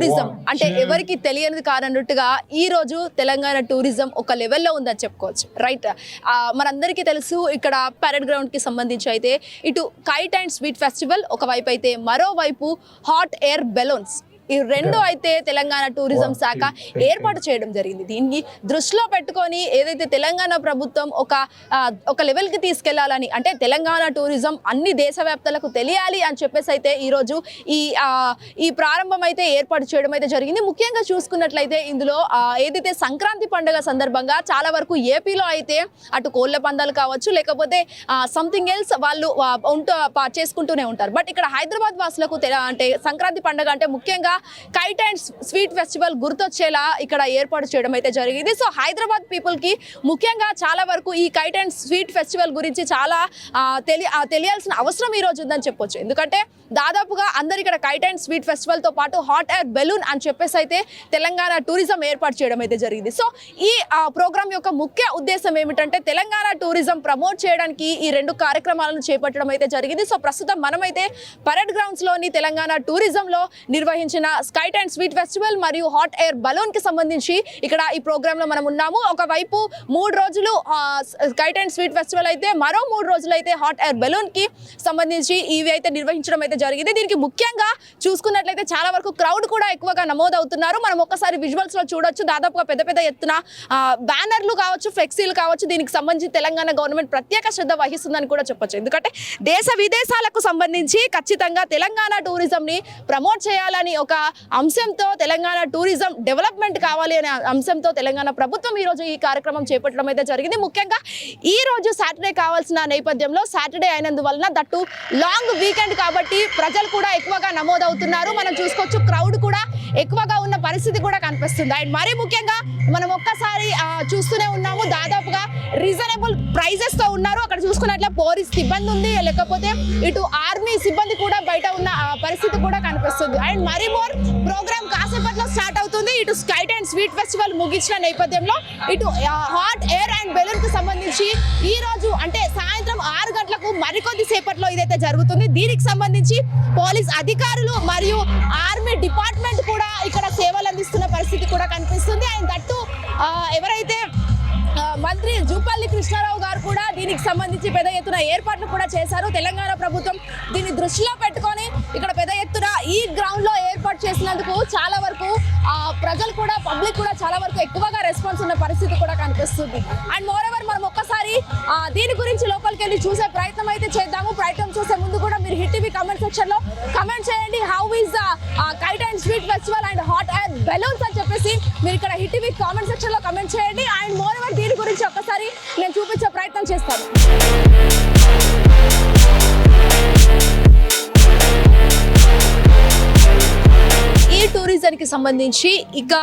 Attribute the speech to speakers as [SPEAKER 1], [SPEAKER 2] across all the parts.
[SPEAKER 1] Tourism అంటే ఎవరికి తెలియనిది కానట్టుగా ఈ రోజు తెలంగాణ టూరిజం ఒక లెవెల్లో ఉందని చెప్పుకోవచ్చు, రైట్? మనందరికీ తెలుసు ఇక్కడ పరేడ్ గ్రౌండ్ కి సంబంధించి అయితే ఇటు కైట్ అండ్ స్వీట్ ఫెస్టివల్ ఒకవైపు అయితే మరోవైపు హాట్ ఎయిర్ బెలూన్స్, ఈ రెండు అయితే తెలంగాణ టూరిజం శాఖ ఏర్పాటు చేయడం జరిగింది. దీన్ని దృష్టిలో పెట్టుకొని ఏదైతే తెలంగాణ ప్రభుత్వం ఒక లెవెల్కి తీసుకెళ్లాలని, అంటే తెలంగాణ టూరిజం అన్ని దేశవ్యాప్తలకు తెలియాలి అని చెప్పేసి అయితే ఈరోజు ఈ ప్రారంభం అయితే ఏర్పాటు చేయడం అయితే జరిగింది. ముఖ్యంగా చూసుకున్నట్లయితే ఇందులో ఏదైతే సంక్రాంతి పండుగ సందర్భంగా చాలా వరకు ఏపీలో అయితే అటు కోళ్ల పందాలు కావచ్చు లేకపోతే సంథింగ్ ఎల్స్ వాళ్ళు చేసుకుంటూనే ఉంటారు. బట్ ఇక్కడ హైదరాబాద్ వాసులకు అంటే సంక్రాంతి పండుగ అంటే ముఖ్యంగా కైట్ అండ్ స్వీట్ ఫెస్టివల్ గుర్తొచ్చేలా ఇక్కడ ఏర్పాటు చేయడం అయితే జరిగింది. సో హైదరాబాద్ పీపుల్ కి ముఖ్యంగా చాలా వరకు ఈ కైట్ అండ్ స్వీట్ ఫెస్టివల్ గురించి చాలా తెలియాల్సిన అవసరం ఈ రోజు ఉందని చెప్పొచ్చు. ఎందుకంటే దాదాపుగా అందరు ఇక్కడ కైట్ అండ్ స్వీట్ ఫెస్టివల్ తో పాటు హాట్ ఎయిర్ బెలూన్ అని చెప్పేసి అయితే తెలంగాణ టూరిజం ఏర్పాటు చేయడం అయితే జరిగింది. సో ఈ ప్రోగ్రామ్ యొక్క ముఖ్య ఉద్దేశం ఏమిటంటే తెలంగాణ టూరిజం ప్రమోట్ చేయడానికి ఈ రెండు కార్యక్రమాలను చేపట్టడం అయితే జరిగింది. సో ప్రస్తుతం మనమైతే పరేడ్ గ్రౌండ్స్ లోని తెలంగాణ టూరిజం లో నిర్వహించిన కైట్ అండ్ స్వీట్ ఫెస్టివల్ మరియు హాట్ ఎయిర్ బలూన్ కి సంబంధించి ఇక్కడ ఈ ప్రోగ్రామ్ లో మనం ఉన్నాము. ఒకవైపు 3 రోజులు కైట్ అండ్ స్వీట్ ఫెస్టివల్ అయితే మరో 3 రోజులు అయితే హాట్ ఎయిర్ బలూన్ కి సంబంధించి ఇవి అయితే నిర్వహించడం అయితే జరిగింది. దీనికి ముఖ్యంగా చూసుకున్నట్లయితే చాలా వరకు క్రౌడ్ కూడా ఎక్కువగా నమోదవుతున్నారు. మనం ఒక్కసారి విజువల్స్ లో చూడొచ్చు, దాదాపుగా పెద్ద ఎత్తున బ్యానర్లు కావచ్చు, ఫ్లెక్సీలు కావచ్చు, దీనికి సంబంధించి తెలంగాణ గవర్నమెంట్ ప్రత్యేక శ్రద్ధ వహిస్తుందని కూడా చెప్పొచ్చు. ఎందుకంటే దేశ విదేశాలకు సంబంధించి ఖచ్చితంగా తెలంగాణ టూరిజం ని ప్రమోట్ చేయాలని ఒక అంశంతో తెలంగాణ టూరిజం డెవలప్మెంట్ కావాలి అనే అంశంతో తెలంగాణ ప్రభుత్వం ఈ రోజు ఈ కార్యక్రమం చేపట్టడం అయితే జరిగింది. ముఖ్యంగా ఈ రోజు సాటర్డే కావాల్సిన నేపథ్యంలో సాటర్డే అయినందువలన దట్టు లాంగ్ వీకెండ్ కాబట్టి ప్రజలు కూడా ఎక్కువగా నమోదవుతున్నారు. మనం చూసుకోవచ్చు క్రౌడ్ కూడా ఎక్కువగా ఉన్న పరిస్థితి కూడా కనిపిస్తుంది. అండ్ మరీ ముఖ్యంగా మనం ఒక్కసారి చూస్తూనే ఉన్నాము, దాదాపుగా రీజనబుల్ ప్రైజెస్ తో ఉన్నారు. అక్కడ చూసుకున్నట్లే పోలీస్ సిబ్బంది ఉంది, లేకపోతే ఇటు ఆర్మీ సిబ్బంది కూడా బయట ఉన్న పరిస్థితి కూడా కనిపిస్తుంది. అండ్ మరీ మోర్ ప్రోగ్రామ్ కాసేపట్లో స్టార్ట్ అవుతుంది. ఇటు కైట్ అండ్ స్వీట్ ఫెస్టివల్ ముగించిన నేపథ్యంలో ఇటు హాట్ ఎయిర్ అండ్ బెలూన్ కి సంబంధించి ఈ రోజు అంటే సాయంత్రం 6 గంటలకు మరికొద్ది సేపట్లో ఇదైతే జరుగుతుంది. దీనికి సంబంధించి పోలీస్ అధికారులు మరియు ఆర్మీ డిపార్ట్మెంట్ కూడా ఇక్కడ సేవలు అందిస్తున్న పరిస్థితి కూడా కనిపిస్తుంది. అండ్ దట్టు ఎవరైతే మంత్రి జూపల్లి కృష్ణారావు గారు కూడా దీనికి సంబంధించి పెద్ద ఎత్తున ఏర్పాట్లు కూడా చేశారు. తెలంగాణ ప్రభుత్వం దీన్ని దృష్టిలో పెట్టుకొని ఇక్కడ పెద్ద ఎత్తున ఈ గ్రౌండ్ లో ఏర్పాటు చేసినందుకు చాలా వరకు ప్రజలు కూడా పబ్లిక్ కూడా చాలా వరకు ఎక్కువగా రెస్పాన్స్ ఉన్న పరిస్థితి కూడా కనిపిస్తుంది. అండ్ మోర్ ఎవర్ మనం ఒక్కసారి దీని గురించి లోపలికి వెళ్ళి చూసే ప్రయత్నం అయితే చేద్దాము. ప్రయత్నం చూసే ముందు కూడా మీరు హిట్ టీవీ కమెంట్ సెక్షన్ లో కమెంట్ చేయండి, how is the kite and sweet festival and hot air balloons అని చెప్పేసి మీరు ఇక్కడ హిట్ టీవీ కామెంట్ సెక్షన్ లో కమెంట్ చేయండి. అండ్ మోర్ ఎవర్ దీని గురించి ఒక్కసారి నేను చూపించే ప్రయత్నం చేస్తాను. ఈ టూరిజంకి సంబంధించి ఇక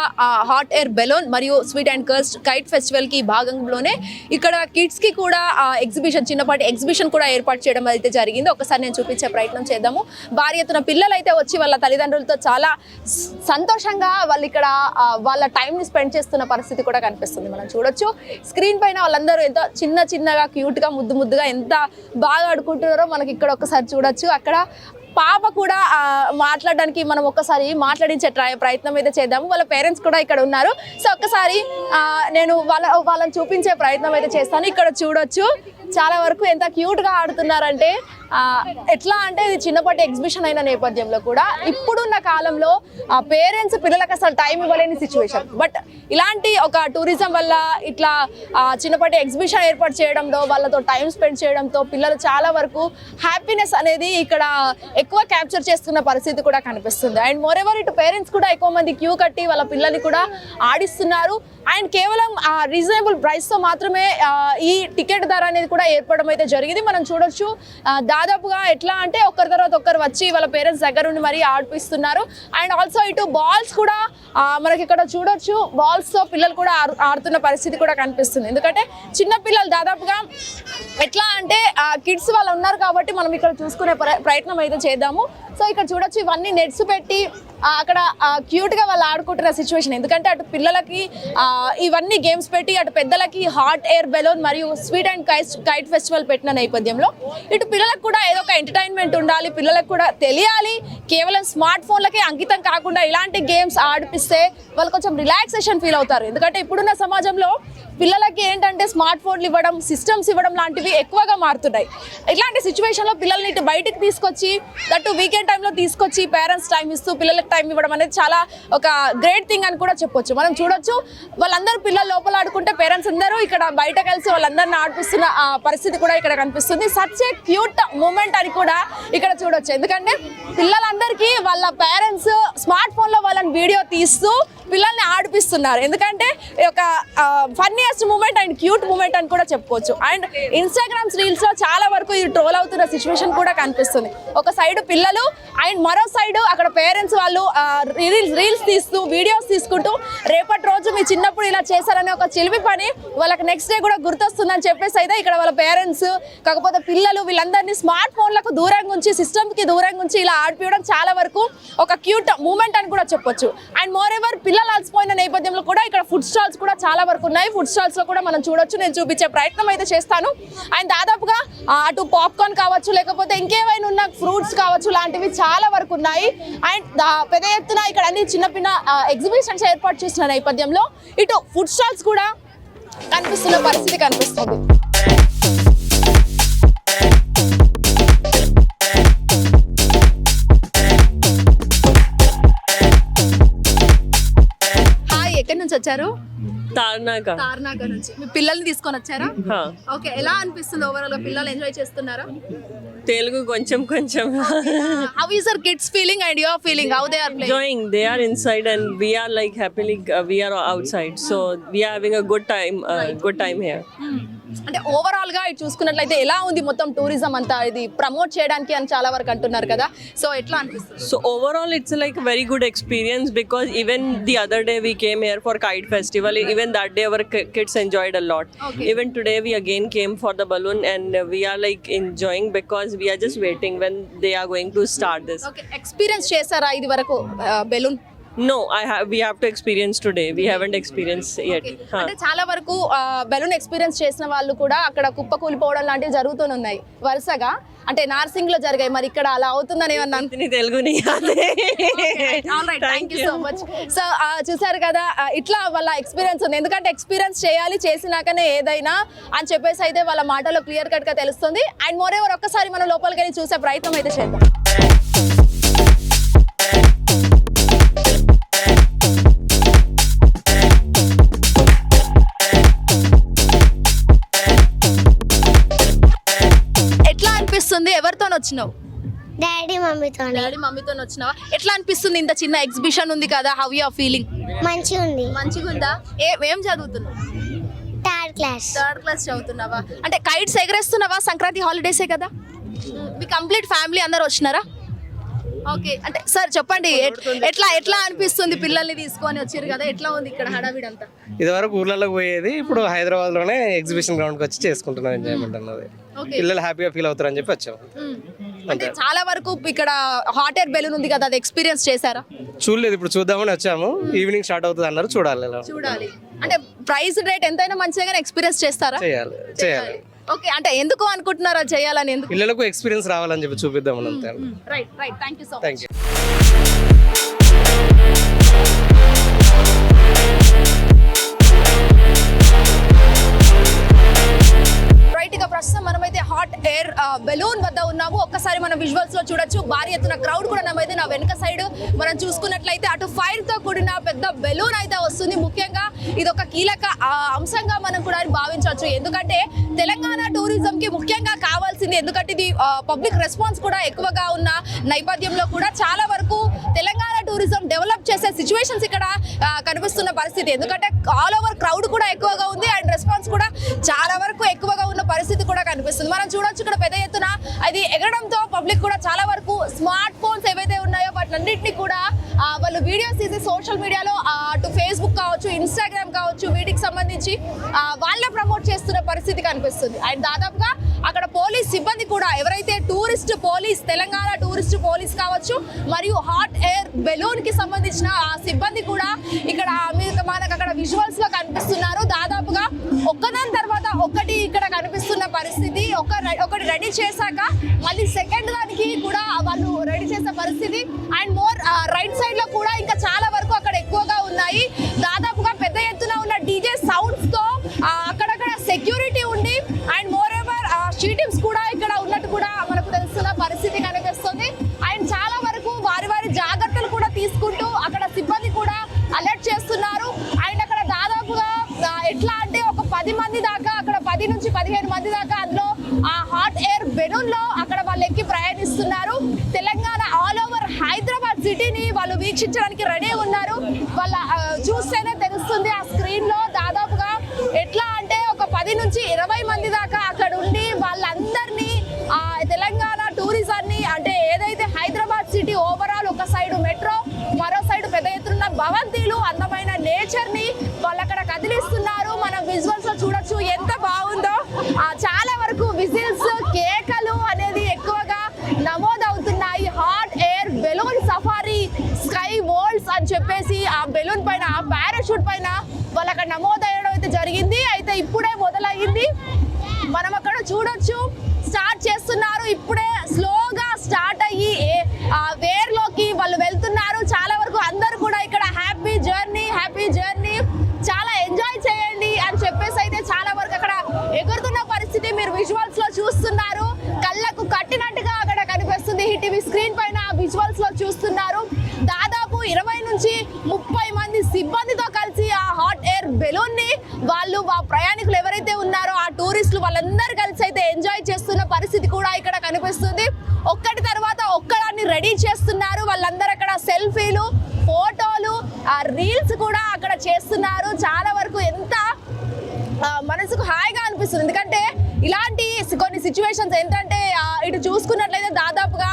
[SPEAKER 1] హాట్ ఎయిర్ బెలూన్ మరియు స్వీట్ అండ్ కైట్ ఫెస్టివల్ కి భాగంలోనే ఇక్కడ కిడ్స్ కి కూడా ఎగ్జిబిషన్, చిన్నపాటి ఎగ్జిబిషన్ కూడా ఏర్పాటు చేయడం అయితే జరిగింది. ఒకసారి నేను చూపించే ప్రయత్నం చేద్దాము. భారీ ఎత్తున పిల్లలు అయితే వచ్చి వాళ్ళ తల్లిదండ్రులతో చాలా సంతోషంగా వాళ్ళు ఇక్కడ వాళ్ళ టైంని స్పెండ్ చేస్తున్న పరిస్థితి కూడా కనిపిస్తుంది. మనం చూడొచ్చు స్క్రీన్ పైన వాళ్ళందరూ ఎంత చిన్నగా క్యూట్గా ముద్దుగా ఎంత బాగా ఆడుకుంటున్నారో మనకి ఇక్కడ ఒకసారి చూడొచ్చు. అక్కడ పాప కూడా మాట్లాడడానికి మనం ఒక్కసారి మాట్లాడించే ప్రయత్నం అయితే చేద్దాము. వాళ్ళ పేరెంట్స్ కూడా ఇక్కడ ఉన్నారు. సో ఒక్కసారి నేను వాళ్ళని చూపించే ప్రయత్నం అయితే చేస్తాను. ఇక్కడ చూడొచ్చు చాలా వరకు ఎంత క్యూట్గా ఆడుతున్నారంటే ఎట్లా అంటే ఇది చిన్నపాటి ఎగ్జిబిషన్ అయిన నేపథ్యంలో కూడా ఇప్పుడున్న కాలంలో పేరెంట్స్ పిల్లలకు అసలు టైం ఇవ్వలేని సిచ్యువేషన్. బట్ ఇలాంటి ఒక టూరిజం వల్ల ఇట్లా చిన్నపాటి ఎగ్జిబిషన్ ఏర్పాటు చేయడంతో వాళ్ళతో టైం స్పెండ్ చేయడంతో పిల్లలు చాలా వరకు హ్యాపీనెస్ అనేది ఇక్కడ ఎక్కువ క్యాప్చర్ చేస్తున్న పరిస్థితి కూడా కనిపిస్తుంది. అండ్ మోర్ ఎవర్ ఇటు పేరెంట్స్ కూడా ఎక్కువ మంది క్యూ కట్టి వాళ్ళ పిల్లల్ని కూడా ఆడిస్తున్నారు. అండ్ కేవలం రీజనబుల్ ప్రైస్తో మాత్రమే ఈ టికెట్ ధర అనేది కూడా ఏర్పడడం అయితే జరిగింది. మనం చూడొచ్చు దాదాపుగా ఎట్లా అంటే ఒకరి తర్వాత ఒకరు వచ్చి వాళ్ళ పేరెంట్స్ దగ్గర నుండి మరీ ఆడిపిస్తున్నారు. అండ్ ఆల్సో ఇటు బాల్స్ కూడా మనకి ఇక్కడ చూడొచ్చు, బాల్స్తో పిల్లలు కూడా ఆడుతున్న పరిస్థితి కూడా కనిపిస్తుంది. ఎందుకంటే చిన్న పిల్లలు దాదాపుగా ఎట్లా అంటే కిడ్స్ వాళ్ళు ఉన్నారు కాబట్టి మనం ఇక్కడ చూసుకునే ప్రయత్నం అయితే చేద్దాము. సో ఇక్కడ చూడొచ్చు ఇవన్నీ నెట్స్ పెట్టి అక్కడ క్యూట్ గా వాళ్ళు ఆడుకుంటున్న సిచ్యువేషన్. ఎందుకంటే అటు పిల్లలకి ఇవన్నీ గేమ్స్ పెట్టి అటు పెద్దలకి హాట్ ఎయిర్ బెలూన్ మరియు స్వీట్ అండ్ కైట్ ఫెస్టివల్ పెట్టిన నేపథ్యంలో ఇటు పిల్లలకు కూడా ఏదో ఒక ఎంటర్టైన్మెంట్ ఉండాలి, పిల్లలకు కూడా తెలియాలి. కేవలం స్మార్ట్ ఫోన్లకే అంకితం కాకుండా ఇలాంటి గేమ్స్ ఆడిపిస్తే వాళ్ళు కొంచెం రిలాక్సేషన్ ఫీల్ అవుతారు. ఎందుకంటే ఇప్పుడున్న సమాజంలో పిల్లలకి ఏంటంటే స్మార్ట్ ఫోన్లు ఇవ్వడం, సిస్టమ్స్ ఇవ్వడం లాంటివి ఎక్కువగా మారుతున్నాయి. ఇట్లాంటి సిచ్యువేషన్లో పిల్లల్ని ఇటు బయటికి తీసుకొచ్చి దట్టు వీకెండ్ టైంలో తీసుకొచ్చి పేరెంట్స్ టైం ఇస్తూ పిల్లలకి టైం ఇవ్వడం అనేది చాలా ఒక గ్రేట్ థింగ్ అని కూడా చెప్పొచ్చు. మనం చూడొచ్చు వాళ్ళందరూ పిల్లలు లోపల ఆడుకుంటే పేరెంట్స్ అందరూ ఇక్కడ బయట కలిసి వాళ్ళందరిని ఆడిపిస్తున్న పరిస్థితి కూడా ఇక్కడ కనిపిస్తుంది. సచ్ ఏ క్యూట్ మూమెంట్ అని కూడా ఇక్కడ చూడొచ్చు. ఎందుకంటే పిల్లలందరికీ వాళ్ళ పేరెంట్స్ స్మార్ట్ ఫోన్లో వాళ్ళని వీడియో తీస్తూ పిల్లల్ని ఆడిపిస్తున్నారు. ఎందుకంటే ఒక funniest moment and cute moment అని కూడా చెప్పుకోవచ్చు. అండ్ ఇన్స్టాగ్రామ్స్ రీల్స్ లో చాలా వరకు ఇది ట్రోల్ అవుతున్న సిచ్యువేషన్ కూడా కనిపిస్తుంది. ఒక సైడ్ పిల్లలు అండ్ మరో సైడ్ అక్కడ పేరెంట్స్ వాళ్ళు రీల్స్ తీస్తూ వీడియోస్ తీసుకుంటూ రేపటి రోజు మీ చిన్నప్పుడు ఇలా చేశారనే ఒక చిలిపి పని వాళ్ళకి నెక్స్ట్ డే కూడా గుర్తొస్తుందని చెప్పేసి అయితే ఇక్కడ వాళ్ళ పేరెంట్స్ కాకపోతే పిల్లలు వీళ్ళందరినీ స్మార్ట్ ఫోన్లకు దూరంగా ఉంచి సిస్టమ్కి దూరంగా ఉంచి ఇలా ఆడిపించడం చాలా వరకు ఒక క్యూట్ మూమెంట్ అని కూడా చెప్పొచ్చు. అండ్ మోర్ ఎవర్ పిల్లలు అలసిపోయిన నేపథ్యంలో కూడా ఇక్కడ ఫుడ్ స్టాల్స్ కూడా చాలా వరకు ఉన్నాయి. ఫుడ్ స్టాల్స్ లో కూడా మనం చూడొచ్చు, నేను చూపించే ప్రయత్నం అయితే చేస్తాను. అండ్ దాదాపుగా అటు పాప్కార్న్ కావచ్చు లేకపోతే ఇంకేమైనా ఉన్న ఫ్రూట్స్ కావచ్చు లాంటివి చాలా వరకు ఉన్నాయి. అండ్ పెద్ద ఎత్తున ఇక్కడ అన్ని చిన్న చిన్న ఎగ్జిబిషన్స్ ఏర్పాటు చేసిన నేపథ్యంలో ఇటు ఫుడ్ స్టాల్స్ కూడా కనిపిస్తున్న పరిస్థితి కనిపిస్తుంది. ఎక్కడి నుంచి వచ్చారు? తార్నాక నుంచి. మీ పిల్లల్ని తీసుకొని వచ్చారా? ఓకే, ఎలా అనిపిస్తుంది ఓవరాల్ గా? పిల్లలు ఎంజాయ్ చేస్తున్నారా?
[SPEAKER 2] Telugu కొంచెం
[SPEAKER 1] How is your kids feeling and your feeling? How they are playing?
[SPEAKER 2] enjoying. They are inside and we are like happily we are outside, so we are having a good time here.
[SPEAKER 1] అంటే overall గా ఇది చూసుకున్నట్లయితే ఎలా ఉంది మొత్తం tourism అంతా ఇది promote చేయడానికి అని చాలా వరకు అంటున్నారు కదా, సో ఎట్లా అనిపిస్తుంది?
[SPEAKER 2] So overall it's like a very good experience because even the other day we came here for kite festival. Even that day our kids enjoyed a lot.
[SPEAKER 1] Okay.
[SPEAKER 2] Even today we again came for the balloon and we are like enjoying because we are just waiting when they are going to start this.
[SPEAKER 1] Okay, experience చేశారా ఇది వరకు balloon?
[SPEAKER 2] No, we have to experience today. We haven't experienced yet.
[SPEAKER 1] అంటే చాలా వరకు balloon experience చేసిన వాళ్ళు కూడా అక్కడ కుప్ప కూలిపోవడం లాంటివి జరుగుతున్నాయి వరుసగా. అంటే నార్సింగ్ లో జరిగాయి, మరి ఇక్కడ అలా అవుతుందని ఏమన్నా?
[SPEAKER 2] తెలుగుని
[SPEAKER 1] thank you so much. So చూసారు కదా, ఇట్లా వాళ్ళ ఎక్స్పీరియన్స్ ఉంది. ఎందుకంటే ఎక్స్పీరియన్స్ చేయాలి, చేసినాకనే ఏదైనా అని చెప్పేసి అయితే వాళ్ళ మాటలో క్లియర్ కట్ గా తెలుస్తుంది. అండ్ మోర్ ఎవర్ ఒక్కసారి మనం లోపలికి వెళ్ళి చూసే ప్రయత్నం అయితే చేద్దాం. ఎవరితో వచ్చినావు?
[SPEAKER 3] డాడీ
[SPEAKER 1] మమ్మీతో వచ్చినావా? ఎట్లా అనిపిస్తుంది? ఇంత చిన్న ఎగ్జిబిషన్ ఉంది కదా, హౌ యు ఆర్ ఫీలింగ్? మంచిగా ఉందా? ఏం చదువుతున్నావు?
[SPEAKER 3] థర్డ్ క్లాస్
[SPEAKER 1] చదువుతున్నావా? అంటే కైట్స్ ఎగరేస్తున్నావా? సంక్రాంతి హాలిడేసే కదా, మీ కంప్లీట్ ఫ్యామిలీ అందరు వచ్చినారా? ఓకే, అంటే సార్ చెప్పండి, ఎట్లా అనిపిస్తుంది? పిల్లల్ని తీసుకొని వచ్చారు కదా, ఎట్లా ఉంది ఇక్కడ హడావిడి అంతా?
[SPEAKER 4] ఇది వరకు ఊర్లలో పోయేది, ఇప్పుడు హైదరాబాద్ లోనే ఎగ్జిబిషన్ గ్రౌండ్ కి వచ్చి చేసుకుంటున్నాం ఎంజాయ్మెంట్ అన్నది. పిల్లలు హ్యాపీగా ఫీల్ అవుతారు అని చెప్పి వచ్చాము.
[SPEAKER 1] అంటే చాలా వరకు ఇక్కడ హాట్ ఎయిర్ బెలూన్ ఉంది కదా, అది ఎక్స్పీరియన్స్ చేశారా?
[SPEAKER 4] చూడలేదు, ఇప్పుడు చూద్దామని వచ్చాము. ఈవినింగ్ స్టార్ట్ అవుతుంది అన్నారు, చూడాలి.
[SPEAKER 1] అంటే ప్రైస్ రేట్ ఎంతైనా మంచిగా ఎక్స్పీరియన్స్ చేస్తారా?
[SPEAKER 4] చేయాలి.
[SPEAKER 1] ఓకే, అంటే ఎందుకు అనుకుంటున్నారా చేయాలని? ఎందుకు?
[SPEAKER 4] పిల్లలకు ఎక్స్పీరియన్స్ రావాలని చెప్పి చూపిద్దామని అంతే.
[SPEAKER 1] Right, thank you so much.
[SPEAKER 4] Thank you.
[SPEAKER 1] ప్రస్తుతం మనమైతే హాట్ ఎయిర్ బెలూన్ వద్ద ఉన్నాము. ఒక్కసారి మనం విజువల్స్ లో చూడొచ్చు, భారీ ఎత్తున క్రౌడ్ కూడా నమైతే నా వెనుక సైడ్ మనం చూసుకున్నట్లయితే అటు ఫైర్ తో కూడిన పెద్ద బెలూన్ అయితే వస్తుంది. ముఖ్యంగా ఇది ఒక కీలక అంశంగా మనం కూడా భావించవచ్చు. ఎందుకంటే తెలంగాణ టూరిజం కి ముఖ్యంగా కావాల్సింది, ఎందుకంటే ఇది పబ్లిక్ రెస్పాన్స్ కూడా ఎక్కువగా ఉన్న నేపథ్యంలో కూడా చాలా వరకు తెలంగాణ టూరిజం డెవలప్ చేసే సిచ్యువేషన్స్ ఇక్కడ కనిపిస్తున్న పరిస్థితి. ఎందుకంటే ఆల్ ఓవర్ క్రౌడ్ కూడా ఎక్కువగా ఉంది అండ్ రెస్పాన్స్ కూడా చాలా వరకు ఎక్కువగా ఉన్న పరిస్థితి కూడా కనిపిస్తుంది. మనం చూడొచ్చు ఇక్కడ పెద్ద ఎత్తున అది ఎగరడంతో పబ్లిక్ కూడా చాలా వరకు స్మార్ట్ ఫోన్స్ ఏవైతే ఉన్నాయో వాటినన్నింటినీ కూడా వాళ్ళు వీడియోస్ తీసి సోషల్ మీడియాలో అటు ఫేస్బుక్ కావచ్చు, ఇన్స్టాగ్రామ్ కావచ్చు, వీటికి సంబంధించి వాళ్ళే ప్రమోట్ చేస్తున్న పరిస్థితి కనిపిస్తుంది. అండ్ దాదాపుగా అక్కడ పోలీస్ సిబ్బంది కూడా ఎవరైతే tourist police, Telangana tourist police కావచ్చు, మరియు హాట్ ఎయిర్ బెలూన్ కి సంబంధించిన ఆ సిబ్బంది కూడా ఇక్కడ మనకు అక్కడ విజువల్స్ లో కనిపిస్తున్నారు. దాదాపుగా ఒక్కదాని తర్వాత ఒక్కటి ఇక్కడ కనిపిస్తున్న పరిస్థితి. ఒకటి రెడీ చేశాక మళ్ళీ సెకండ్ దానికి కూడా వాళ్ళు రెడీ చేసే పరిస్థితి. అండ్ మోర్ రైట్ సైడ్ లో కూడా ఇంకా చాలా వరకు అక్కడ ఎక్కువగా ఉన్నాయి. దాదాపుగా పెద్ద ఎత్తున ఉన్న డీజే సౌండ్స్ తో అక్కడక్కడ సెక్యూరిటీ ఉండి and more ever street teams కూడా ఇక్కడ ఉన్నట్టు కూడా మనకు తెలుస్తున్న పరిస్థితి కనిపిస్తుంది. అండ్ చాలా వరకు వారి జాగ్రత్తలు కూడా తీసుకుంటూ అక్కడ సిబ్బంది కూడా అలర్ట్ చేస్తున్నారు. అండ్ అక్కడ దాదాపుగా ఎట్లా అంటే ఒక 10 మంది దాకా, అక్కడ 10 నుంచి 15 మంది దాకా అందులో ఆ హాట్ ఎయిర్ బెలూన్ లో అక్కడ వాళ్ళు ఎక్కి ప్రయాణిస్తున్నారు. తెలంగాణ ఆల్ ఓవర్ హైదరాబాద్ సిటీని వాళ్ళు వీక్షించడానికి రెడీ ఉన్నారు. వాళ్ళ చూస్తేనే తెలుస్తుంది ఆ స్క్రీన్ లో. దాదాపుగా ఎట్లా అంటే ఒక 10 నుంచి 20 మంది దాకా అక్కడ ఉండి వాళ్ళందరినీ ఆ తెలంగాణ టూరిజాన్ని, అంటే ఏదైతే హైదరాబాద్ సిటీ ఓవరాల్ ఒక సైడ్ మెట్రో, మరో సైడ్ పెద్ద ఎత్తున భవంతిలు, అందమైన నేచర్ ని వాళ్ళు అక్కడ కదిలిస్తున్నారు. మనం విజువల్స్ లో చూడొచ్చు ఎంత బాగుందో. చాలా వరకు విజిల్స్, కేకలు అనేది ఎక్కువగా నమోదవుతున్నాయి. Hot air balloon safari sky world's అని చెప్పేసి ఆ బెలూన్ పైన, ఆ పారాషూట్ పైన వాళ్ళు అక్కడ నమోదయ్యడం అయితే జరిగింది. అయితే ఇప్పుడే మొదలయ్యింది. మనం అక్కడ చూడొచ్చు స్టార్ట్ చేస్తున్నారు. ఇప్పుడే స్లోగా స్టార్ట్ అయ్యి వేర్లోకి వాళ్ళు వెళ్తున్నారు. చాలా వరకు అందరూ కూడా ఇక్కడ హ్యాపీ జర్నీ చాలా ఎంజాయ్ చేయండి అని చెప్పేసి అయితే చాలా వరకు అక్కడ ఎగురుతున్న పరిస్థితి మీరు విజువల్స్ లో చూస్తున్నారు. కళ్ళకు కట్టినట్టుగా అక్కడ కనిపిస్తుంది. టీవీ స్క్రీన్ పైన విజువల్స్ లో చూస్తున్నారు. దాదాపు 20 నుంచి 30 మంది సిబ్బందితో కలిసి ఆ హాట్ ఎయిర్ బెలూన్ ని వాళ్ళు ఆ ప్రయాణికులు ఎవరైతే ఉన్నారో ఆ టూరిస్టులు వాళ్ళందరూ కలిసి అయితే ఎంజాయ్ చేస్తున్న పరిస్థితి కూడా ఇక్కడ కనిపిస్తుంది. ఒక్కటి తర్వాత ఒక్కదాన్ని రెడీ చేస్తున్నారు. వాళ్ళందరూ అక్కడ సెల్ఫీలు, ఫోటోలు, రీల్స్ కూడా అక్కడ చేస్తున్నారు. చాలా వరకు ఎంత మనసుకు హాయిగా అనిపిస్తుంది. ఎందుకంటే ఇలాంటి కొన్ని సిచ్యువేషన్స్ ఏంటంటే ఇటు చూసుకున్నట్లయితే దాదాపుగా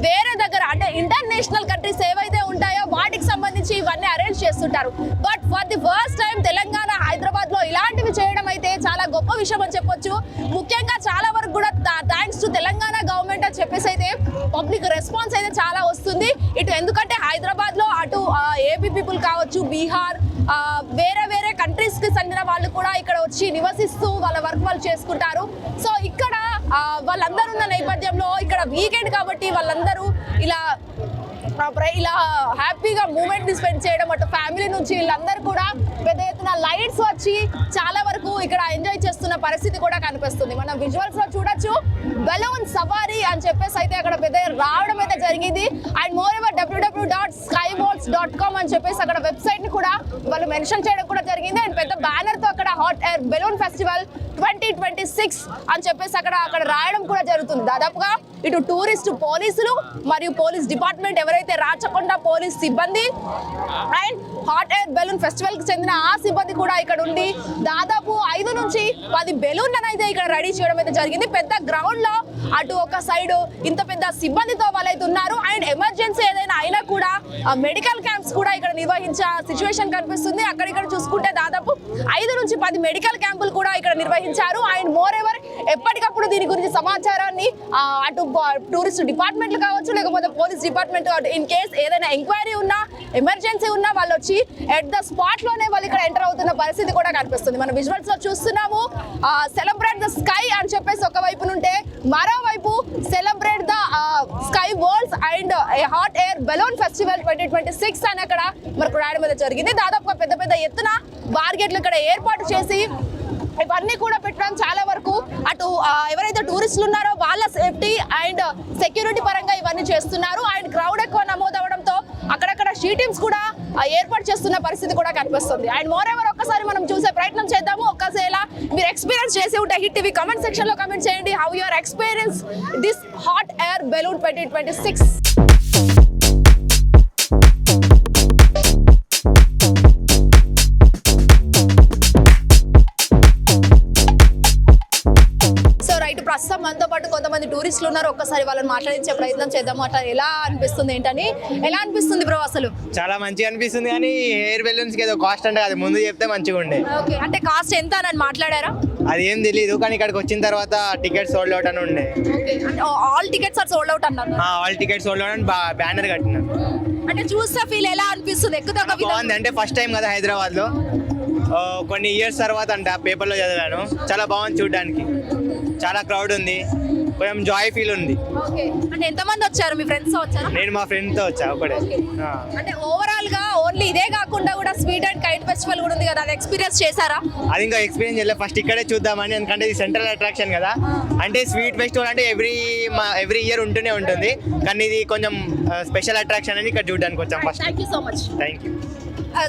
[SPEAKER 1] వేరే దగ్గర, అంటే ఇంటర్నేషనల్ కంట్రీస్ ఏవైతే ఉంటాయో వాటికి సంబంధించి ఇవన్నీ అరేంజ్ చేస్తుంటారు. But for the first time Telangana Hyderabad లో ఇలాంటివి చేయడం అయితే చాలా గొప్ప విషయం అని చెప్పొచ్చు. ముఖ్యంగా చాలా వరకు కూడా థ్యాంక్స్ టు తెలంగాణ గవర్నమెంట్ అని చెప్పేసి అయితే పబ్లిక్ రెస్పాన్స్ అయితే చాలా వస్తుంది ఇటు. ఎందుకంటే హైదరాబాద్ లో అటు ఏపీ పీపుల్ కావచ్చు, బీహార్, వేరే కంట్రీస్ కి చెందిన వాళ్ళు కూడా ఇక్కడ వచ్చి నివసిస్తూ వాళ్ళ వర్క్ వాళ్ళు చేసుకుంటారు. సో ఇక్కడ వాళ్ళందరూ ఉన్న నేపథ్యంలో ఇక్కడ వీకెండ్ కాబట్టి వాళ్ళందరూ ఇలా హ్యాపీగా మూమెంట్ ని స్పెండ్ చేయడం, అటు ఫ్యామిలీ నుంచి వీళ్ళందరూ కూడా పెద్ద ఎత్తున లైట్స్ వచ్చి చాలా వరకు ఇక్కడ ఎంజాయ్ చేస్తున్న పరిస్థితి కూడా కనిపిస్తుంది. మనం విజువల్స్ లో చూడొచ్చు బెలూన్ సవారీ అని చెప్పేసి అయితే అక్కడ పెద్ద రావడం అయితే జరిగింది. అండ్ మోర్ ఎవర్ www.skyworlds.com అని చెప్పేసి అక్కడ వెబ్సైట్ ని కూడా వాళ్ళు మెన్షన్ చేయడం కూడా జరిగింది. అండ్ పెద్ద బ్యానర్ తో అక్కడ హాట్ ఎయిర్ బెలూన్ ఫెస్టివల్ 2026 అని చెప్పేసి అక్కడ రాయడం కూడా జరుగుతుంది. దాదాపుగా ఇటు టూరిస్ట్ పోలీసులు మరియు పోలీస్ డిపార్ట్మెంట్ ఎవరైతే రాచకొండ పోలీస్ సిబ్బంది and hot air balloon festival కి చెందిన ఆ సిబ్బంది కూడా ఇక్కడ ఉండి దాదాపు 5 నుంచి 10 బెలూన్లను అయితే ఇక్కడ రెడీ చేయడం అయితే జరిగింది. పెద్ద గ్రౌండ్ లో అటు ఒక సైడ్ ఇంత పెద్ద సిబ్బందితో వాళ్ళైతే ఉన్నారు. అండ్ ఎమర్జెన్సీ ఏదైనా అయినా కూడా మెడికల్ క్యాంప్స్ కూడా ఇక్కడ నిర్వహించే సిచ్యువేషన్ కనిపిస్తుంది. అక్కడిక్కడ చూసుకుంటే దాదాపు 5 నుంచి 10 మెడికల్ క్యాంపులు కూడా ఇక్కడ నిర్వహించారు. అండ్ మోర్ ఎవర్ ఎప్పటికప్పుడు దీని గురించి సమాచారాన్ని అటు టూరిస్ట్ డిపార్ట్మెంట్లు కావచ్చు, లేకపోతే పోలీస్ డిపార్ట్మెంట్ ఇన్ కేస్ ఏదైనా ఎంక్వైరీ ఉన్నా, ఎమర్జెన్సీ ఉన్నా వాళ్ళు వచ్చి ఎట్ ద స్పాట్ లోనే వాళ్ళు ఇక్కడ ఎంటర్ అవుతున్న పరిస్థితి కూడా కనిపిస్తుంది. మన విజువల్స్ లో చూస్తున్నాము సెలబ్రేట్ ద స్కై అని చెప్పేసి ఒక వైపు నుంటే, మరోవైపు celebrate the sky world's and hot air balloon festival 2026 అని అక్కడ మనకు రాయడం మీద జరిగింది. దాదాపుగా పెద్ద ఎత్తున బార్గెట్లు ఇక్కడ ఏర్పాటు చేసి ఇవన్నీ కూడా పెట్టడం చాలా వరకు అటు ఎవరైతే టూరిస్టులు ఉన్నారో వాళ్ళ సేఫ్టీ అండ్ సెక్యూరిటీ పరంగా ఇవన్నీ చేస్తున్నారు. అండ్ క్రౌడ్ ఎక్కువ నమోదవడంతో అక్కడక్కడ స్ట్రీట్ టీమ్స్ కూడా ఏర్పాటు చేస్తున్న పరిస్థితి కూడా కనిపిస్తుంది. అండ్ మోర్ ఎవర్ ఒక్కసారి మనం చూసే ప్రయత్నం చేద్దాము. ఒక్కసారి మీరు ఎక్స్పీరియన్స్ చేసి ఉంటే హిట్ టీవీ కామెంట్ సెక్షన్ లో కామెంట్ చేయండి. How your experience this hot air balloon 2026. టూరిస్టులు ఉన్నారు, ఒక్కసారి వాళ్ళని మాట్లాడించే ప్రయత్నం చేద్దాము. అట్లా ఎలా అనిపిస్తుంది ఏంటని, ఎలా అనిపిస్తుంది బ్రో అసలు?
[SPEAKER 5] చాలా మంచిగా అనిపిస్తుంది, కానీ హెయిర్ బెలూన్స్ కి ఏదో కాస్ట్ అంటే అది ముందు చెప్తే మంచిగా ఉండే.
[SPEAKER 1] ఓకే, అంటే కాస్ట్ ఎంత అని మాట్లాడారా?
[SPEAKER 5] అది ఏం తెలియదు, కానీ ఇక్కడికి వచ్చిన తర్వాత టికెట్స్ సోల్డ్ అవుట్ అని ఉండే.
[SPEAKER 1] ఓకే, అంటే all tickets are sold out అన్నారు.
[SPEAKER 5] ఆల్ టికెట్స్ సోల్డ్ అవుట్ అని బ్యానర్ కట్టిన.
[SPEAKER 1] అంటే చూస్తే ఫీల్ ఎలా అనిపిస్తుంది? ఎక్కువ
[SPEAKER 5] బాగుంది, అంటే ఫస్ట్ టైం కదా హైదరాబాద్ లో, కొన్ని ఇయర్స్ తర్వాత అంట పేపర్లో చదివాను. చాలా బాగుంది చూడడానికి, చాలా క్రౌడ్ ఉంది, కొంచెం జాయ్ ఫీల్ ఉంది.
[SPEAKER 1] ఓకే, అంటే ఎంతమంది వచ్చారు? మీ ఫ్రెండ్స్ వచ్చారా?
[SPEAKER 5] నేను మా ఫ్రెండ్ తో వచ్చా ఒకటే.
[SPEAKER 1] అంటే ఓవరాల్ గా ఓన్లీ ఇదే కాకుండా కూడా స్వీట్ అండ్ కైట్ ఫెస్టివల్ కూడా ఉంది కదా, అది ఎక్స్పీరియన్స్ చేశారా?
[SPEAKER 5] అది ఇంకా ఎక్స్పీరియన్స్ చేయలేదు, ఫస్ట్ ఇక్కడే చూద్దామని. ఎందుకంటే ఇది సెంట్రల్ అట్రాక్షన్ కదా. అంటే స్వీట్ ఫెస్టివల్ అంటే ఎవ్రీ ఇయర్ ఉంటూనే ఉంటుంది, కానీ ఇది కొంచెం స్పెషల్ అట్రాక్షన్ అని ఇక్కడ చూడడానికి వచ్చాం first.
[SPEAKER 1] Thank you so much.
[SPEAKER 5] Thank you.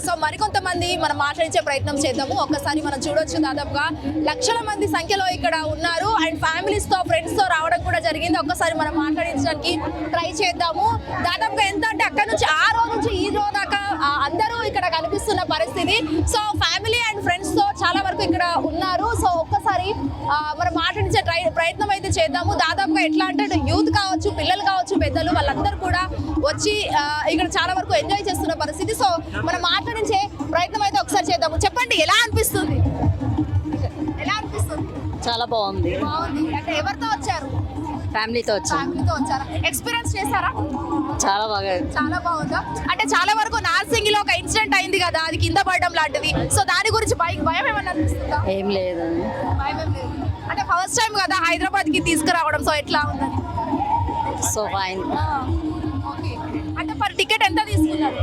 [SPEAKER 1] So మరికొంతమంది మనం మాట్లాడించే ప్రయత్నం చేద్దాము. ఒక్కసారి మనం చూడొచ్చు, దాదాపుగా లక్షల మంది సంఖ్యలో ఇక్కడ ఉన్నారు అండ్ ఫ్యామిలీస్ తో ఫ్రెండ్స్ తో రావడం కూడా జరిగింది. ఒక్కసారి మనం మాట్లాడించడానికి ట్రై చేద్దాము. దాదాపుగా ఎంత అంటే అక్కడ నుంచి ఆ రోజు నుంచి ఈ రోజు దాకా అందరూ ఇక్కడ కనిపిస్తున్న పరిస్థితి. సో ఫ్యామిలీ అండ్ ఫ్రెండ్స్ తో చాలా వరకు ఇక్కడ ఉన్నారు. సో ఒక్కసారి మనం మాట్లాడించే ప్రయత్నం అయితే చేద్దాము. దాదాపుగా ఎట్లా అంటే యూత్ కావచ్చు, పిల్లలు కావచ్చు, పెద్దలు వాళ్ళందరూ కూడా వచ్చి ఇక్కడ చాలా వరకు ఎంజాయ్ చేస్తున్న పరిస్థితి. సో మనం మాట్లాడించే ప్రయత్నం అయితే ఒకసారి చేద్దాము. చెప్పండి, ఎలా అనిపిస్తుంది? ఎలా అనిపిస్తుంది?
[SPEAKER 6] చాలా బాగుంది.
[SPEAKER 1] బాగుంది. అంటే ఎవరితో వచ్చారు?
[SPEAKER 6] ఫ్యామిలీతో వచ్చాను.
[SPEAKER 1] ఫ్యామిలీతో వచ్చారా? ఎక్స్పీరియన్స్ చేశారా?
[SPEAKER 6] చాలా బాగా.
[SPEAKER 1] చాలా బాగుందా? అంటే చాలా వరకు నార్సింగ్ లో ఒక ఇన్సిడెంట్ అయింది కదా, అది కింద పడడం లాంటిది. సో దాని గురించి భయం ఏమన్నా అనిపిస్తుందా?
[SPEAKER 6] ఏం లేదు.
[SPEAKER 1] భయం ఏం లేదు. అంటే ఫస్ట్ టైం కదా హైదరాబాద్ కి తీసుకురావడం, సో ఎట్లా ఉందని?
[SPEAKER 6] So fine.
[SPEAKER 1] ఓకే, అంటే పర్ టికెట్ ఎంత తీసుకున్నారు?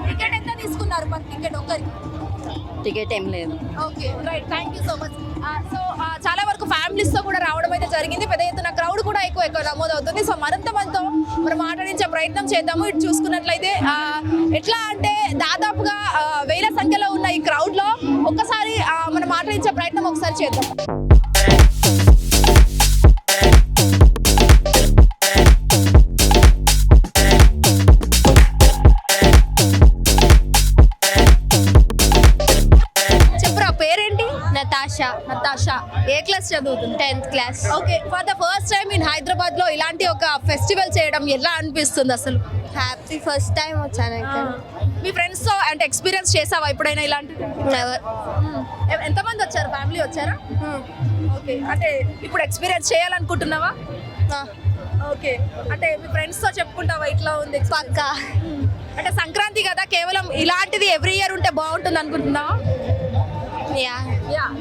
[SPEAKER 1] టికెట్ ఎంత తీసుకున్నారు పర్ టికెట్ ఒక్కరికి?
[SPEAKER 6] టికెట్ ఏం లేదు.
[SPEAKER 1] Okay, right, thank you so much. So చాలా వరకు ఫ్యామిలీస్ తో కూడా రావడం అయితే జరిగింది. పెద్ద ఎత్తున క్రౌడ్ కూడా ఎక్కువ నమోదవుతుంది. సో మరింత మనతో మనం మాట్లాడించే ప్రయత్నం చేద్దాము. ఇటు చూసుకున్నట్లయితే ఎట్లా అంటే దాదాపుగా వేల సంఖ్యలో ఉన్న ఈ క్రౌడ్ లో ఒక్కసారి మనం మాట్లాడించే ప్రయత్నం ఒకసారి చేద్దాం. నతాషా ఏ క్లాస్ చదువుతుంది?
[SPEAKER 3] 10th class.
[SPEAKER 1] Okay, for the first time in Hyderabad లో ఇలాంటి ఒక ఫెస్టివల్ చేయడం ఎలా అనిపిస్తుంది అసలు?
[SPEAKER 3] హ్యాపీ ఫస్ట్ టైం వచ్చాను ఇక్కడ.
[SPEAKER 1] మీ ఫ్రెండ్స్ తో అంటే ఎక్స్పీరియన్స్ చేసావా ఎప్పుడైనా ఇలాంటిది?
[SPEAKER 3] నెవర్.
[SPEAKER 1] ఎంతమంది వచ్చారు? ఫ్యామిలీ వచ్చారా? ఓకే, అంటే ఇప్పుడు ఎక్స్పీరియన్స్ చేయాలనుకుంటున్నావా? ఓకే, అంటే మీ ఫ్రెండ్స్ తో చెప్పుకుంటావా ఇట్లా ఉంది?
[SPEAKER 3] పక్కా.
[SPEAKER 1] అంటే సంక్రాంతి కదా, కేవలం ఇలాంటిది ఎవ్రీ ఇయర్ ఉంటే బాగుంటుంది అనుకుంటున్నావా?
[SPEAKER 3] Yeah,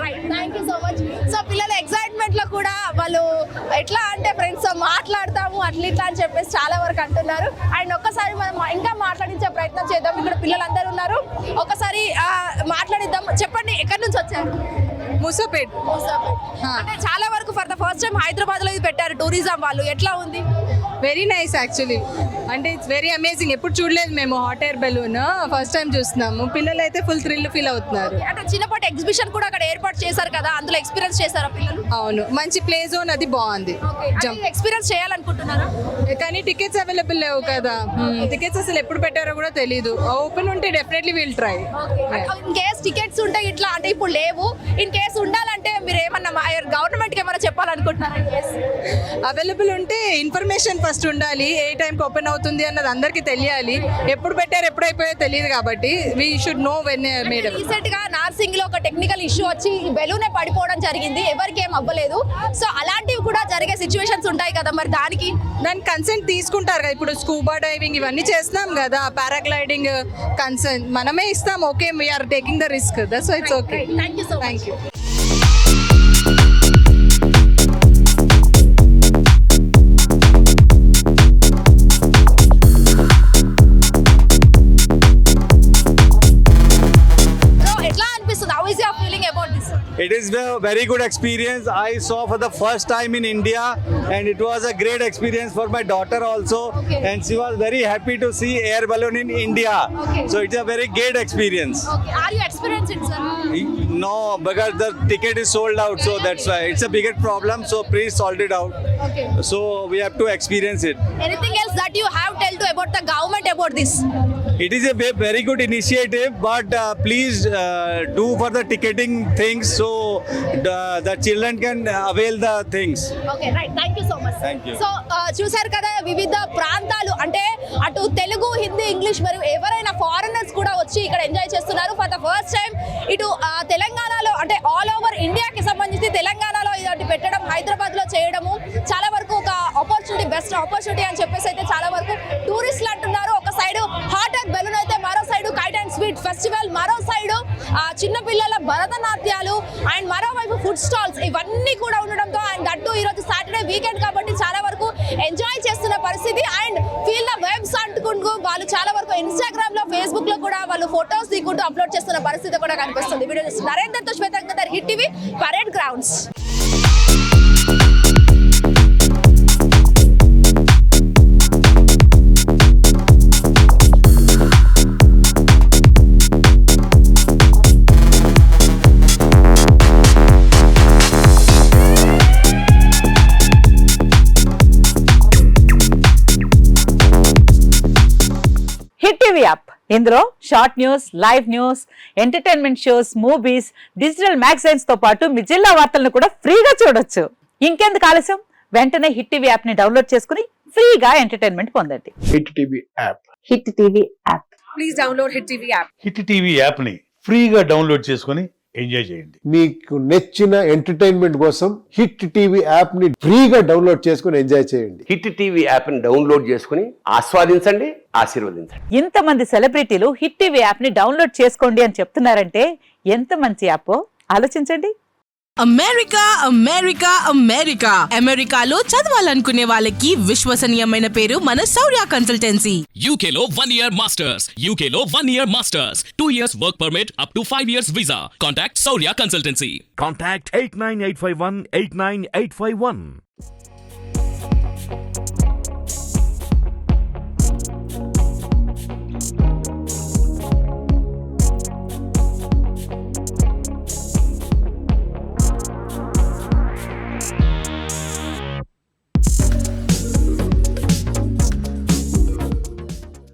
[SPEAKER 1] right, thank you so much. So పిల్లల ఎక్సైట్మెంట్ లో కూడా వాళ్ళు ఎట్లా అంటే ఫ్రెండ్స్ తో మాట్లాడతాము అట్లా ఇట్లా అని చెప్పేసి చాలా వరకు అంటున్నారు. అండ్ ఒక్కసారి మనం ఇంకా మాట్లాడించే ప్రయత్నం చేద్దాం. ఇక్కడ పిల్లలందరూ ఉన్నారు, ఒకసారి మాట్లాడిద్దాం. చెప్పండి, ఎక్కడి నుంచి వచ్చారు?
[SPEAKER 6] మూసాపేట్.
[SPEAKER 1] అంటే చాలా వరకు for the first time Hyderabad లో ఇది పెట్టారు టూరిజం వాళ్ళు, ఎట్లా ఉంది?
[SPEAKER 6] Very nice actually. అంటే ఇట్స్ వెరీ అమేజింగ్. ఎప్పుడు చూడలేదు మేము hot air balloon, first time చూస్తున్నాము. పిల్లలు అయితే ఫుల్ థ్రిల్ ఫీల్ అవుతున్నారు.
[SPEAKER 1] అంటే చిన్నపాటి ఎగ్జిబిషన్ కూడా అక్కడ ఏర్పాటు చేశారు కదా, అందులో ఎక్స్పీరియన్స్ చేశారా పిల్లలు?
[SPEAKER 6] అవును, మంచి ప్లే జోన్ అది బాగుంది. జంప్
[SPEAKER 1] ఎక్స్పీరియన్స్ చేయాలనుకుంటున్నారా?
[SPEAKER 6] కానీ టికెట్స్ అవైలబుల్ లేవు కదా. టికెట్స్ అసలు ఎప్పుడు పెట్టారో కూడా తెలీదు. ఓపెన్ ఉంటే definitely will try.
[SPEAKER 1] In case tickets ఉంటే ఇట్లా అంటే ఇప్పుడు లేవు, ఇన్ కేస్ ఉండాలంటే మీరు ఏమన్నా గవర్నమెంట్ కి ఏమైనా చెప్పాలనుకుంటున్నారా?
[SPEAKER 6] అవైలబుల్ ఉంటే ఇన్ఫర్మేషన్ ఫస్ట్ ఉండాలి. ఏ టైంకి ఓపెన్ అవుతుంది అన్నది అందరికీ తెలియాలి. ఎప్పుడు పెట్టారు ఎప్పుడు అయిపోయో తెలియదు కాబట్టి we should know when made.
[SPEAKER 1] Recent గా నార్సింగ్ లో ఒక టెక్నికల్ ఇష్యూ వచ్చి బెలూనే పడిపోవడం జరిగింది, ఎవరికి ఏం అవ్వలేదు. సో అలాంటివి కూడా జరిగే సిచ్యువేషన్స్ ఉంటాయి కదా, మరి దానికి
[SPEAKER 6] కన్సెంట్ తీసుకుంటారు కదా. ఇప్పుడు స్కూబా డైవింగ్ ఇవన్నీ చేస్తున్నాం కదా, పారాగ్లైడింగ్ కన్సెంట్ మనమే ఇస్తాం. Okay, we're taking the risk, that's why it's okay.
[SPEAKER 1] Thank you so much.
[SPEAKER 6] Thank you.
[SPEAKER 7] It is a very good experience. I saw for the first time in India, and it was a great experience for my daughter also.
[SPEAKER 1] Okay.
[SPEAKER 7] And she was very happy to see air balloon in India.
[SPEAKER 1] Okay.
[SPEAKER 7] So it's a very great experience.
[SPEAKER 1] Okay, are you experienced it, sir?
[SPEAKER 7] No, because the ticket is sold out, so that's why it's a bigger problem. So please sort it out.
[SPEAKER 1] Okay.
[SPEAKER 7] So we have to experience it.
[SPEAKER 1] Anything else that you have tell to about the government about this?
[SPEAKER 7] It is a very good initiative, but please do for the ticketing things so the children can avail the things.
[SPEAKER 1] Okay right, thank you so much.
[SPEAKER 7] Thank you.
[SPEAKER 1] So చూసారు కదా, వివిధ ప్రాంతాలు అంటే అటు Telugu, Hindi, English మరియు ఎవరైనా foreigners కూడా వచ్చి ఇక్కడ ఎంజాయ్ చేస్తున్నారు. ఫర్ ద ఫస్ట్ టైం ఇటు తెలంగాణలో అంటే ఆల్ ఓవర్ ఇండియాకి సంబంధించి తెలంగాణలో ఇలాంటి పెట్టడం, హైదరాబాద్లో చేయడము చాలా వరకు ఒక ఆపర్చునిటీ, బెస్ట్ ఆపర్చునిటీ అని చెప్పేసి అయితే చాలా వరకు టూరిస్టులు అంటున్నారు. ఒక సైడ్ హాట్ అండ్ బెలూన్ అయితే, మరో side kite and sweet festival, మరో సైడ్ చిన్నపిల్లల భరతనాట్యాలు అండ్ మరోవైపు ఫుడ్ స్టాల్స్ ఇవన్నీ కూడా ఉండడంతో అండ్ దట్టు ఈరోజు సాటర్డే వీకెండ్ కాబట్టి చాలా వరకు ఎంజాయ్ చేస్తున్న పరిస్థితి. అండ్ ఫీల్ ద వెబ్స్ అంటుకుంటూ వాళ్ళు చాలా వరకు ఇన్స్టాగ్రామ్ లో, ఫేస్బుక్ లో కూడా వాళ్ళు ఫొటోస్ దిగుంటూ అప్లోడ్ చేస్తున్న పరిస్థితి కూడా కనిపిస్తుంది. వీడియో నరేందర్తో Shweta, Hit TV, parade grounds.
[SPEAKER 8] Hit TV app, ఇందులో short news, live news, entertainment shows, movies, digital magazines తో పాటు మీ జిల్లా వార్తలను కూడా ఫ్రీగా చూడొచ్చు. ఇంకెందుకు ఆలస్యం, వెంటనే హిట్ టీవీ యాప్ ని డౌన్లోడ్ చేసుకుని ఫ్రీగా ఎంటర్టైన్మెంట్ పొందండి.
[SPEAKER 9] Hit TV app.
[SPEAKER 8] Hit TV app.
[SPEAKER 6] Please download hit TV app.
[SPEAKER 9] Hit TV యాప్ని ఫ్రీగా డౌన్లోడ్ చేసుకొని ఎంజాయ్ చేయండి.
[SPEAKER 10] మీకు నచ్చిన ఎంటర్టైన్మెంట్ కోసం హిట్ టీవీ యాప్ ని ఫ్రీగా డౌన్లోడ్ చేసుకుని ఎంజాయ్ చేయండి.
[SPEAKER 11] హిట్ టీవీ యాప్ని డౌన్లోడ్ చేసుకుని ఆస్వాదించండి, ఆశీర్వదించండి.
[SPEAKER 8] ఇంతమంది సెలబ్రిటీలు హిట్ టీవీ యాప్ ని డౌన్లోడ్ చేసుకోండి అని చెప్తున్నారంటే ఎంత మంచి యాప్ ఆలోచించండి.
[SPEAKER 12] అమెరికా అమెరికా అమెరికా అమెరికాలో చదవాలనుకునే వాళ్ళకి విశ్వసనీయమైన పేరు మన శౌర్య కన్సల్టెన్సీ.
[SPEAKER 13] UK లో 1 year masters, UK లో 1 year masters, 2 years work permit up to 5 years visa. Contact Saurya Consultancy.
[SPEAKER 14] Contact 89851 89851.